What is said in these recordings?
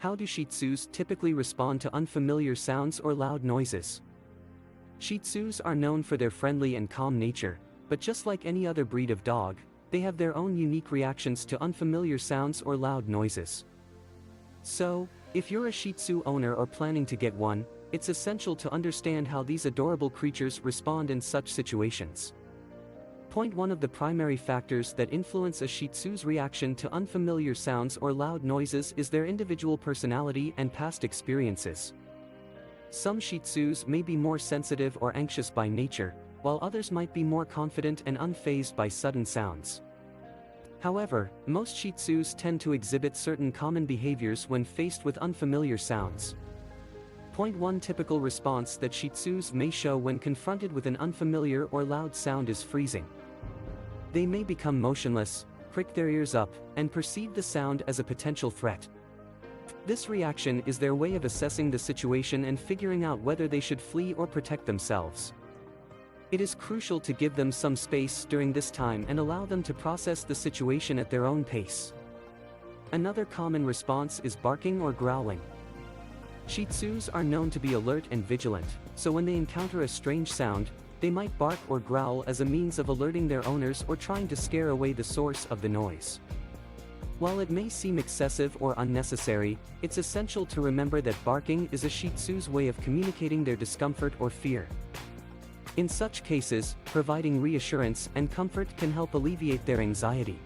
How do Shih Tzus typically respond to unfamiliar sounds or loud noises? Shih Tzus are known for their friendly and calm nature, but just like any other breed of dog, they have their own unique reactions to unfamiliar sounds or loud noises. So, if you're a Shih Tzu owner or planning to get one, it's essential to understand how these adorable creatures respond in such situations. Point 1. Of the primary factors that influence a Shih Tzu's reaction to unfamiliar sounds or loud noises is their individual personality and past experiences. Some Shih Tzus may be more sensitive or anxious by nature, while others might be more confident and unfazed by sudden sounds. However, most Shih Tzus tend to exhibit certain common behaviors when faced with unfamiliar sounds. Point 1. Typical response that Shih Tzus may show when confronted with an unfamiliar or loud sound is freezing. They may become motionless, prick their ears up, and perceive the sound as a potential threat. This reaction is their way of assessing the situation and figuring out whether they should flee or protect themselves. It is crucial to give them some space during this time and allow them to process the situation at their own pace. Another common response is barking or growling. Shih Tzus are known to be alert and vigilant, so when they encounter a strange sound, they might bark or growl as a means of alerting their owners or trying to scare away the source of the noise. While it may seem excessive or unnecessary, it's essential to remember that barking is a Shih Tzu's way of communicating their discomfort or fear. In such cases, providing reassurance and comfort can help alleviate their anxiety.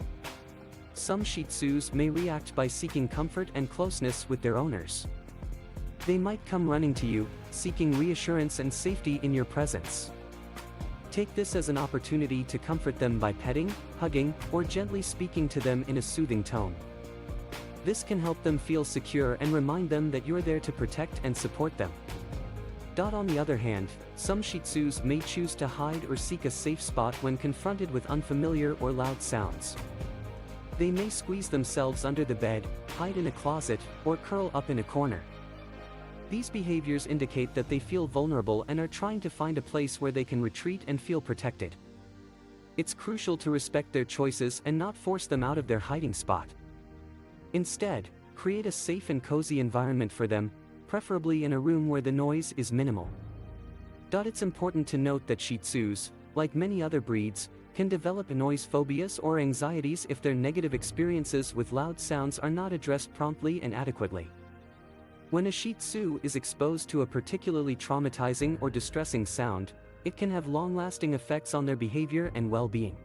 Some Shih Tzus may react by seeking comfort and closeness with their owners. They might come running to you, seeking reassurance and safety in your presence. Take this as an opportunity to comfort them by petting, hugging, or gently speaking to them in a soothing tone. This can help them feel secure and remind them that you're there to protect and support them. On the other hand, some Shih Tzus may choose to hide or seek a safe spot when confronted with unfamiliar or loud sounds. They may squeeze themselves under the bed, hide in a closet, or curl up in a corner. These behaviors indicate that they feel vulnerable and are trying to find a place where they can retreat and feel protected. It's crucial to respect their choices and not force them out of their hiding spot. Instead, create a safe and cozy environment for them, preferably in a room where the noise is minimal. It's important to note that Shih Tzus, like many other breeds, can develop noise phobias or anxieties if their negative experiences with loud sounds are not addressed promptly and adequately. When a Shih Tzu is exposed to a particularly traumatizing or distressing sound, it can have long-lasting effects on their behavior and well-being.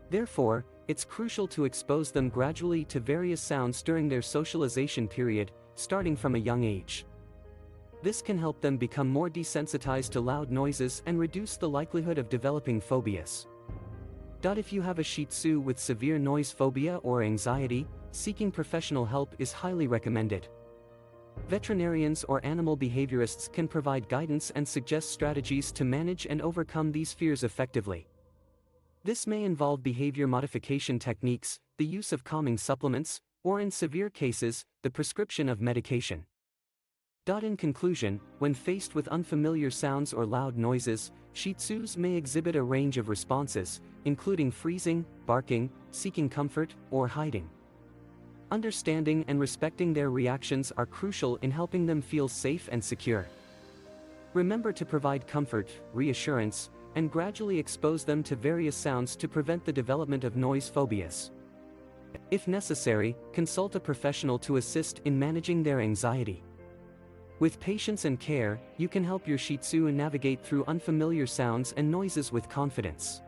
Therefore, it's crucial to expose them gradually to various sounds during their socialization period, starting from a young age. This can help them become more desensitized to loud noises and reduce the likelihood of developing phobias. If you have a Shih Tzu with severe noise phobia or anxiety, seeking professional help is highly recommended. Veterinarians or animal behaviorists can provide guidance and suggest strategies to manage and overcome these fears effectively. This may involve behavior modification techniques, the use of calming supplements, or in severe cases, the prescription of medication. In conclusion, when faced with unfamiliar sounds or loud noises, Shih Tzus may exhibit a range of responses, including freezing, barking, seeking comfort, or hiding. Understanding and respecting their reactions are crucial in helping them feel safe and secure. Remember to provide comfort, reassurance, and gradually expose them to various sounds to prevent the development of noise phobias. If necessary, consult a professional to assist in managing their anxiety. With patience and care, you can help your Shih Tzu navigate through unfamiliar sounds and noises with confidence.